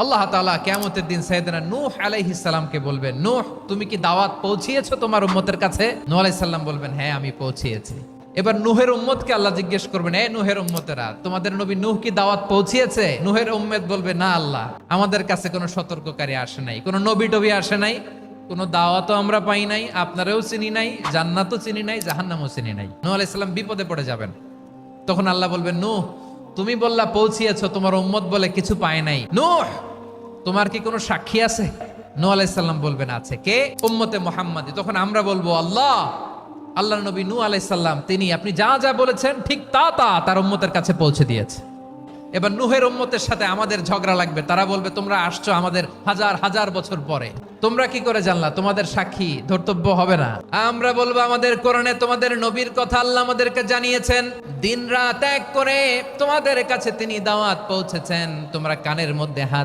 আল্লাহ তাআলা কিয়ামতের দিন সাইয়েদনা নূহ আলাইহিস সালামকে বলবেন, নূহ তুমি কি দাওয়াত পৌঁছিয়েছো তোমার উম্মতের কাছে? নূহ আলাইহিস সালাম বলবেন, হ্যাঁ আমি পৌঁছিয়েছি। এবার নূহের উম্মতকে আল্লাহ জিজ্ঞেস করবেন, এ নূহের উম্মতেরা, তোমাদের নবী নূহ কি দাওয়াত পৌঁছিয়েছে? নূহের উম্মত বলবে, না আল্লাহ, আমাদের কাছে কোনো সতর্ককারী আসে নাই, কোনো নবী টবি আসে নাই, কোনো দাওয়াতও আমরা পাই নাই, আপনারাও চিনি নাই, জান্নাতও চিনি নাই, জাহান্নামও চিনি নাই। নূহ আলাইহিস সালাম বিপদে পড়ে যাবেন। তখন আল্লাহ বলবেন, নূহ তুমি বললা পৌঁছিয়েছো, তোমার উম্মত বলে কিছু পায় নাই। নূহ তোমার কি কোনো সাক্ষী আছে? নূহ আলাইহিস সালাম বলবেন, আছে। কে? উম্মতে মুহাম্মাদি। তখন আমরা বলবো, আল্লাহ, আল্লাহর নবী নূহ আলাইহিস সালাম তিনি আপনি যা যা বলেছেন ঠিক তা তা তার উম্মতের কাছে পৌঁছে দিয়েছে। এবার নূহের উম্মতের সাথে আমাদের ঝগড়া লাগবে। তারা বলবে, তোমরা আসছো আমাদের হাজার হাজার বছর পরে, তোমরা কি করে জানলা? তোমাদের সাক্ষী ধর্তব্য হবে না? আমরা বলবো, আমাদের কোরআনে তোমাদের নবীর কথা আল্লাহ আমাদেরকে জানিয়েছেন, দিন রাত এক করে তোমাদের কাছে তিনি দাওয়াত পৌঁছেছেন, তোমরা কানের মধ্যে হাত